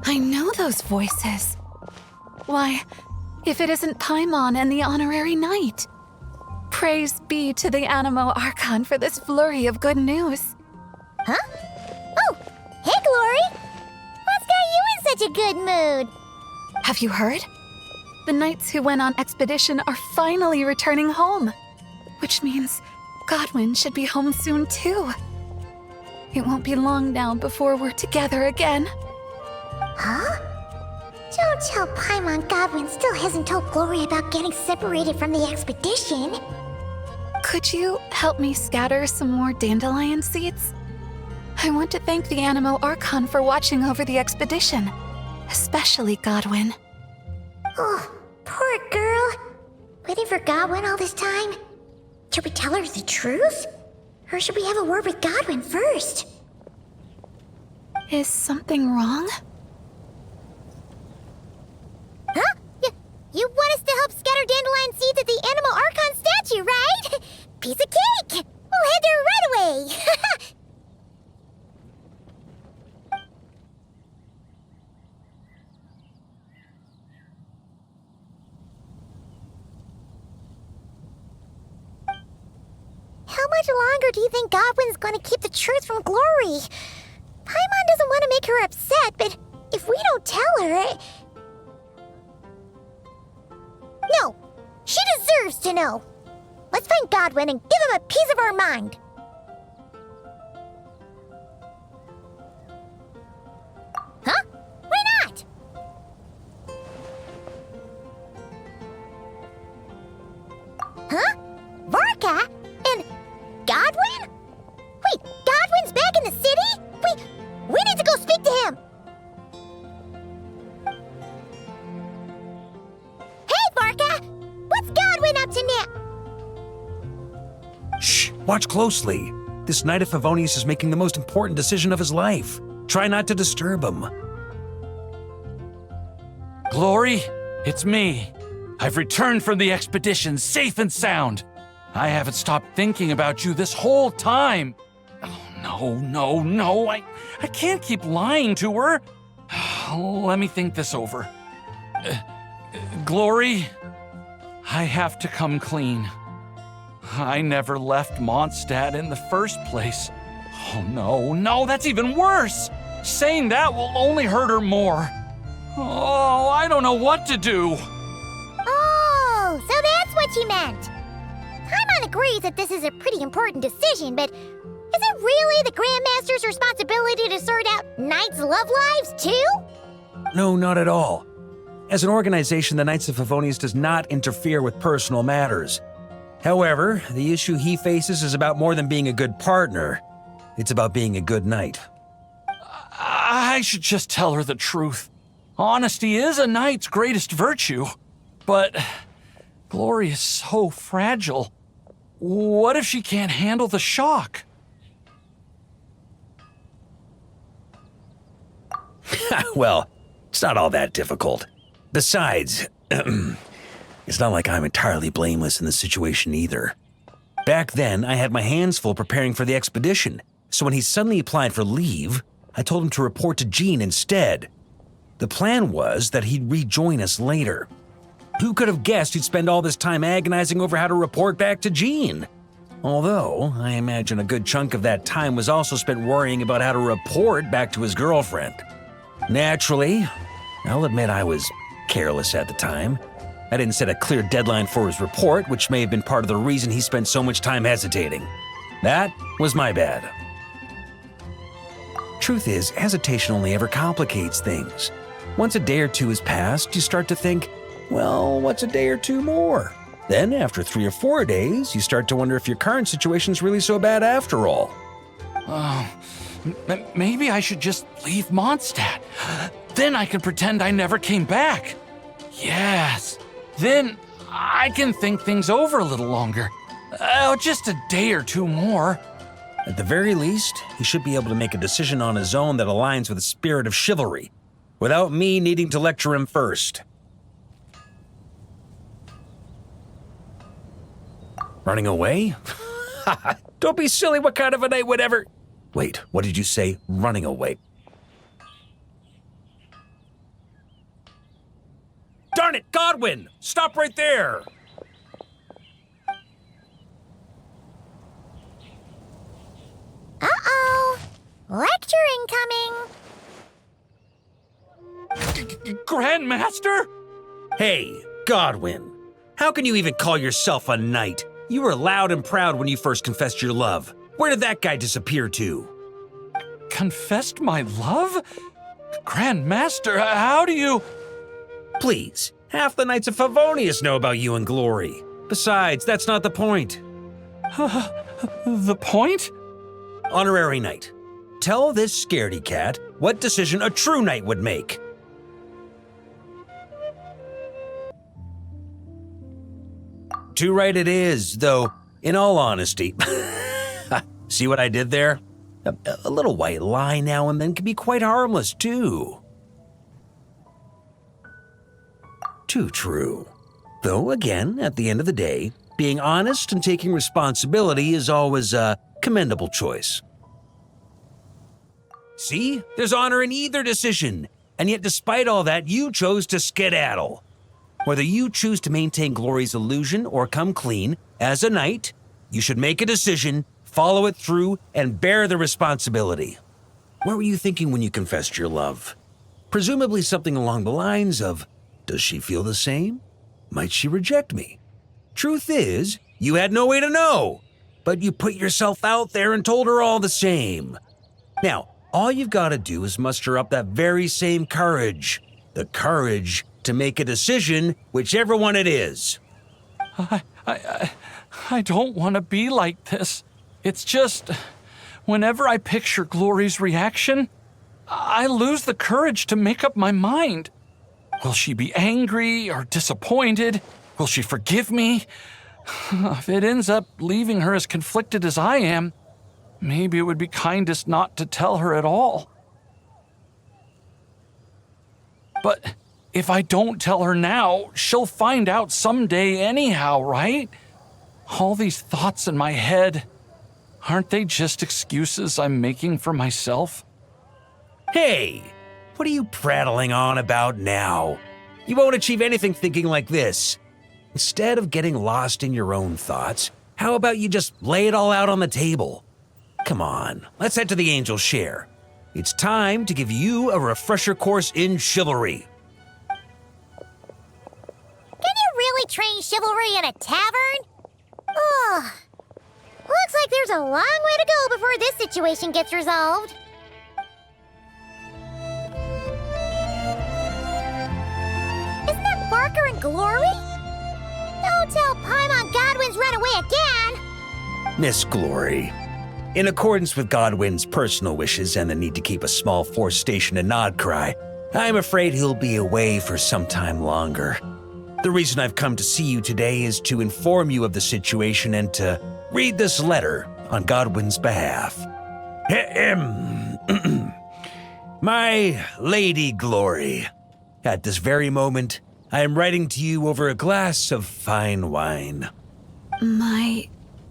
I know those voices. Why, if it isn't Paimon and the Honorary Knight. Praise be to the Anemo Archon for this flurry of good news. Huh? Oh, hey, Glory! What's got you in such a good mood? Have you heard? The knights who went on expedition are finally returning home. Which means Godwin should be home soon too. It won't be long now before we're together again. Huh? Don't tell Paimon Godwin still hasn't told Glory about getting separated from the expedition. Could you help me scatter some more dandelion seeds? I want to thank the Anemo Archon for watching over the expedition, especially Godwin. Oh, poor girl. Waiting for Godwin all this time? Should we tell her the truth? Or should we have a word with Godwin first? Is something wrong? Huh? You want us to help scatter dandelion seeds at the Anemo Archon statue, right? Piece of cake! We'll head there right away! How much longer do you think Godwin's gonna keep the truth from Glory? Paimon doesn't want to make her upset, but if we don't tell her... No! She deserves to know! Let's find Godwin and give him a piece of our mind! Huh? Why not? Huh? Varka? And Godwin? Wait, Godwin's back in the city? We need to go speak to him! Hey, Varka! What's Godwin up to now? Shh, watch closely. This Knight of Favonius is making the most important decision of his life. Try not to disturb him. Glory, it's me. I've returned from the expedition safe and sound. I haven't stopped thinking about you this whole time. Oh, no, I can't keep lying to her. Let me think this over. Glory, I have to come clean. I never left Mondstadt in the first place. Oh, no, that's even worse. Saying that will only hurt her more. Oh, I don't know what to do. Oh, so that's what you meant. Paimon agrees that this is a pretty important decision, but is it really the Grandmaster's responsibility to sort out Knights' love lives, too? No, not at all. As an organization, the Knights of Favonius does not interfere with personal matters. However, the issue he faces is about more than being a good partner. It's about being a good knight. I should just tell her the truth. Honesty is a knight's greatest virtue. But Glory is so fragile. What if she can't handle the shock? Well, it's not all that difficult. Besides, it's not like I'm entirely blameless in the situation either. Back then, I had my hands full preparing for the expedition, so when he suddenly applied for leave, I told him to report to Jean instead. The plan was that he'd rejoin us later. Who could have guessed he'd spend all this time agonizing over how to report back to Jean? Although, I imagine a good chunk of that time was also spent worrying about how to report back to his girlfriend. Naturally, I'll admit I was careless at the time. I didn't set a clear deadline for his report, which may have been part of the reason he spent so much time hesitating. That was my bad. Truth is, hesitation only ever complicates things. Once a day or two has passed, you start to think, well, what's a day or two more? Then, after 3 or 4 days, you start to wonder if your current situation's really so bad after all. Maybe I should just leave Mondstadt. Then I can pretend I never came back. Yes. Then I can think things over a little longer. Just a day or two more. At the very least, he should be able to make a decision on his own that aligns with the spirit of chivalry, without me needing to lecture him first. Running away? Don't be silly, what kind of a night would ever... Wait, what did you say? Running away? Godwin, stop right there! Uh-oh. Lecture incoming. Grandmaster? Hey, Godwin, how can you even call yourself a knight? You were loud and proud when you first confessed your love. Where did that guy disappear to? Confessed my love? Grandmaster, how do you... Please, half the Knights of Favonius know about you and Glory. Besides, that's not the point. The point? Honorary Knight, tell this scaredy cat what decision a true knight would make. Too right it is, though, in all honesty. See what I did there? A little white lie now and then can be quite harmless, too. Too true. Though, again, at the end of the day, being honest and taking responsibility is always a commendable choice. See? There's honor in either decision. And yet, despite all that, you chose to skedaddle. Whether you choose to maintain Glory's illusion or come clean, as a knight, you should make a decision, follow it through, and bear the responsibility. What were you thinking when you confessed your love? Presumably something along the lines of, does she feel the same? Might she reject me? Truth is, you had no way to know, but you put yourself out there and told her all the same. Now, all you've got to do is muster up that very same courage. The courage to make a decision, whichever one it is. I don't want to be like this. It's just, whenever I picture Glory's reaction, I lose the courage to make up my mind. Will she be angry or disappointed? Will she forgive me? If it ends up leaving her as conflicted as I am, maybe it would be kindest not to tell her at all. But if I don't tell her now, she'll find out someday anyhow, right? All these thoughts in my head, aren't they just excuses I'm making for myself? Hey, what are you prattling on about now? You won't achieve anything thinking like this. Instead of getting lost in your own thoughts, how about you just lay it all out on the table? Come on, let's head to the Angel's Share. It's time to give you a refresher course in chivalry. Can you really train chivalry in a tavern? Ugh. Looks like there's a long way to go before this situation gets resolved. Isn't that Varka and Glory? Don't tell Paimon Godwin's run away again! Miss Glory, in accordance with Godwin's personal wishes and the need to keep a small force stationed in Krai, I'm afraid he'll be away for some time longer. The reason I've come to see you today is to inform you of the situation and to read this letter on Godwin's behalf. My Lady Glory, at this very moment, I am writing to you over a glass of fine wine. My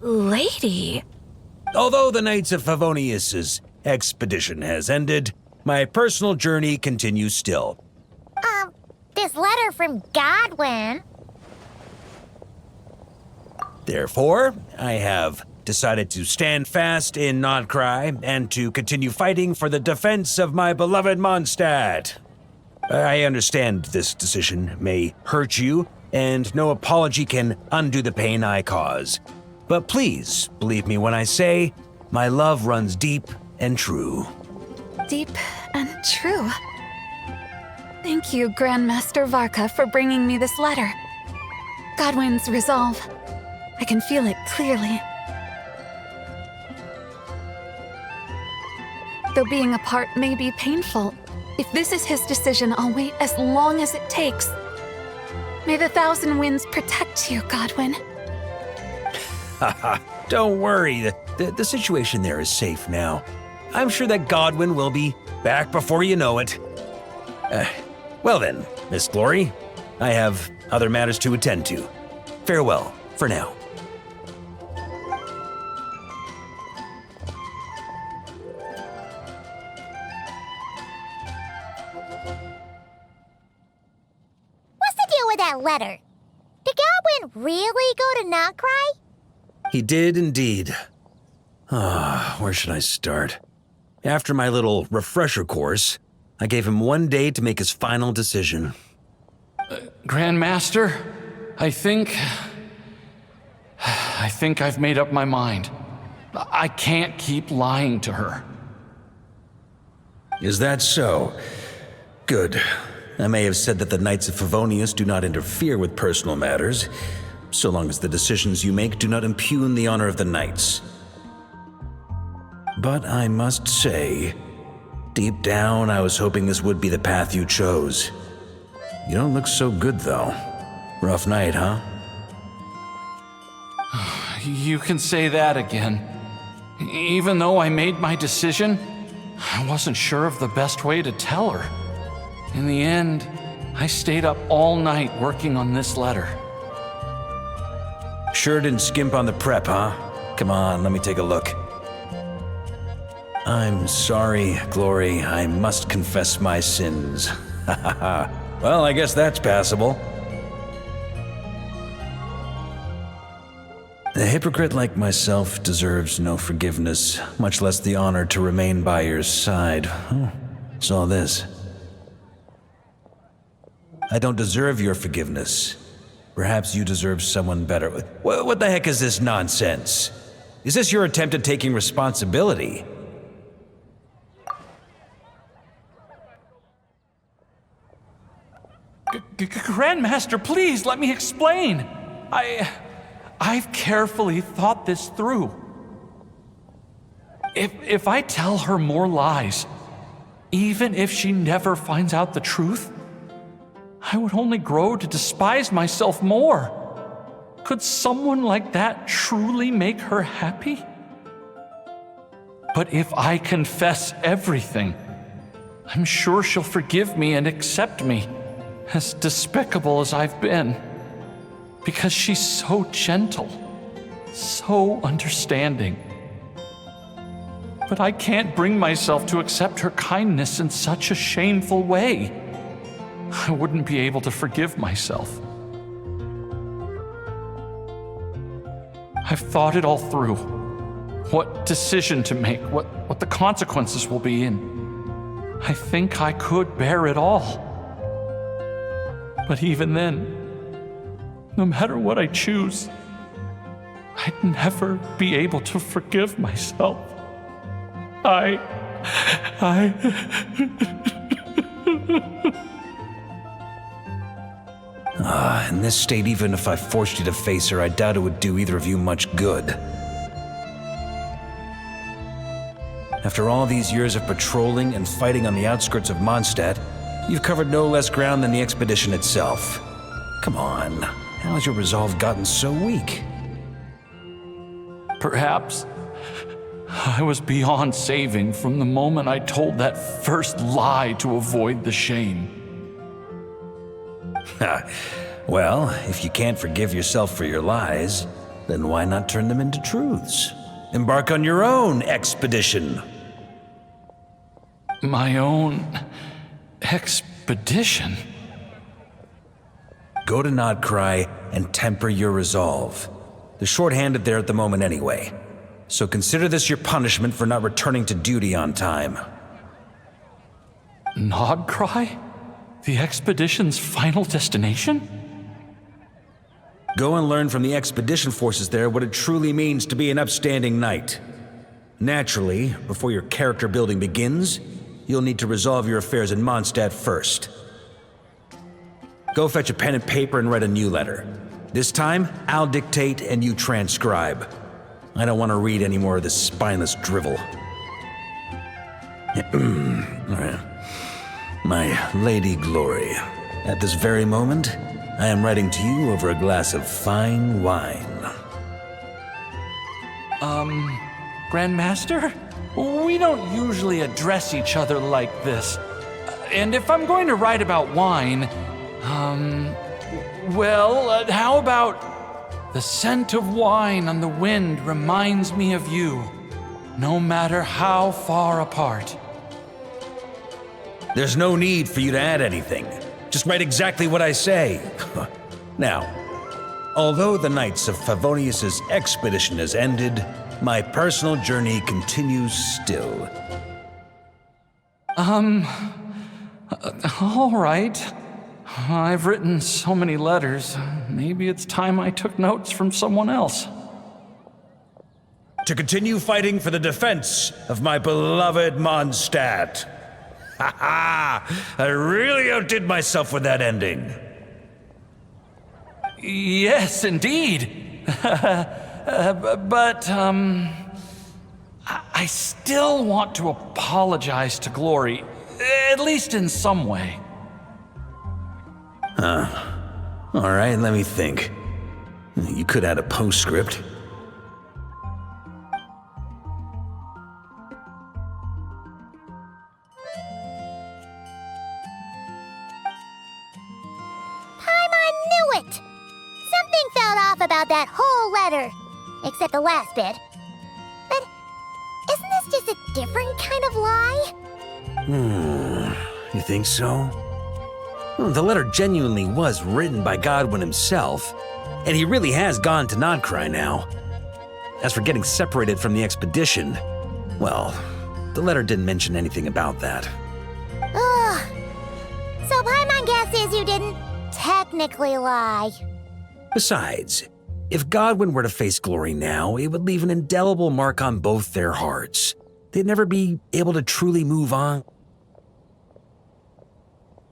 lady. Although the Knights of Favonius' expedition has ended, my personal journey continues still. This letter from Godwin. Therefore, I have decided to stand fast in Krai and to continue fighting for the defense of my beloved Mondstadt. I understand this decision may hurt you, and no apology can undo the pain I cause. But please, believe me when I say, my love runs deep and true. Deep and true. Thank you, Grandmaster Varka, for bringing me this letter. Godwin's resolve. I can feel it clearly. Though being apart may be painful, if this is his decision, I'll wait as long as it takes. May the thousand winds protect you, Godwin. Haha, don't worry. The situation there is safe now. I'm sure that Godwin will be back before you know it. Well then, Miss Glory, I have other matters to attend to. Farewell, for now. What's the deal with that letter? letter. Did Godwin really go to Krai? He did indeed. Where should I start? After my little refresher course, I gave him 1 day to make his final decision. Grandmaster, I think I've made up my mind. I can't keep lying to her. Is that so? Good. I may have said that the Knights of Favonius do not interfere with personal matters, so long as the decisions you make do not impugn the honor of the Knights. But I must say, deep down, I was hoping this would be the path you chose. You don't look so good, though. Rough night, huh? You can say that again. Even though I made my decision, I wasn't sure of the best way to tell her. In the end, I stayed up all night working on this letter. Sure didn't skimp on the prep, huh? Come on, let me take a look. I'm sorry, Glory. I must confess my sins. Well, I guess that's passable. A hypocrite like myself deserves no forgiveness, much less the honor to remain by your side. What's all this? I don't deserve your forgiveness. Perhaps you deserve someone better. What the heck is this nonsense? Is this your attempt at taking responsibility? Grandmaster, please let me explain. I've carefully thought this through. If I tell her more lies, even if she never finds out the truth, I would only grow to despise myself more. Could someone like that truly make her happy? But if I confess everything, I'm sure she'll forgive me and accept me, as despicable as I've been. Because she's so gentle, so understanding. But I can't bring myself to accept her kindness in such a shameful way. I wouldn't be able to forgive myself. I've thought it all through. What decision to make, what the consequences will be, and I think I could bear it all. But even then, no matter what I choose, I'd never be able to forgive myself. In this state, even if I forced you to face her, I doubt it would do either of you much good. After all these years of patrolling and fighting on the outskirts of Mondstadt, you've covered no less ground than the expedition itself. Come on, how has your resolve gotten so weak? Perhaps I was beyond saving from the moment I told that first lie to avoid the shame. Well, if you can't forgive yourself for your lies, then why not turn them into truths? Embark on your own expedition. My own expedition? Go to Krai and temper your resolve. They're short-handed there at the moment anyway. So consider this your punishment for not returning to duty on time. Krai? The expedition's final destination? Go and learn from the expedition forces there what it truly means to be an upstanding knight. Naturally, before your character building begins, you'll need to resolve your affairs in Mondstadt first. Go fetch a pen and paper and write a new letter. This time, I'll dictate and you transcribe. I don't want to read any more of this spineless drivel. My Lady Glory, at this very moment, I am writing to you over a glass of fine wine. Grandmaster? We don't usually address each other like this. And if I'm going to write about wine, how about the scent of wine on the wind reminds me of you, no matter how far apart. There's no need for you to add anything. Just write exactly what I say. Now, although the Knights of Favonius' expedition has ended, my personal journey continues still. All right. I've written so many letters. Maybe it's time I took notes from someone else. To continue fighting for the defense of my beloved Mondstadt. Ha ha! I really outdid myself with that ending. Yes, indeed. But, I still want to apologize to Glory, at least in some way. All right, let me think. You could add a postscript. Paimon knew it! Something felt off about that whole letter. Except the last bit. But isn't this just a different kind of lie? You think so? Well, the letter genuinely was written by Godwin himself, and he really has gone to Krai now. As for getting separated from the expedition, well, the letter didn't mention anything about that. Ugh. So Paimon guesses you didn't technically lie. Besides, if Godwin were to face Glory now, it would leave an indelible mark on both their hearts. They'd never be able to truly move on.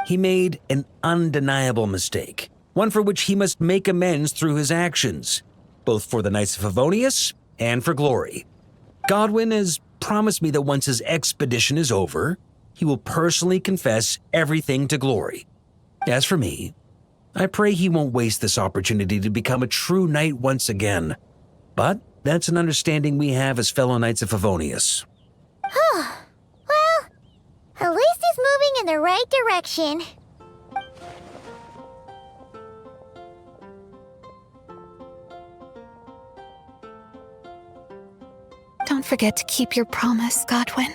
He made an undeniable mistake, one for which he must make amends through his actions, both for the Knights of Favonius and for Glory. Godwin has promised me that once his expedition is over, he will personally confess everything to Glory. As for me, I pray he won't waste this opportunity to become a true knight once again. But that's an understanding we have as fellow Knights of Favonius. Well, at least he's moving in the right direction. Don't forget to keep your promise, Godwin.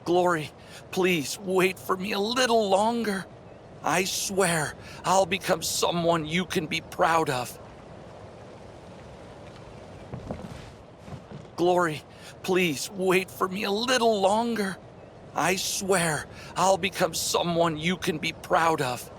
Glory, please wait for me a little longer. I swear I'll become someone you can be proud of. Glory, please wait for me a little longer. I swear I'll become someone you can be proud of.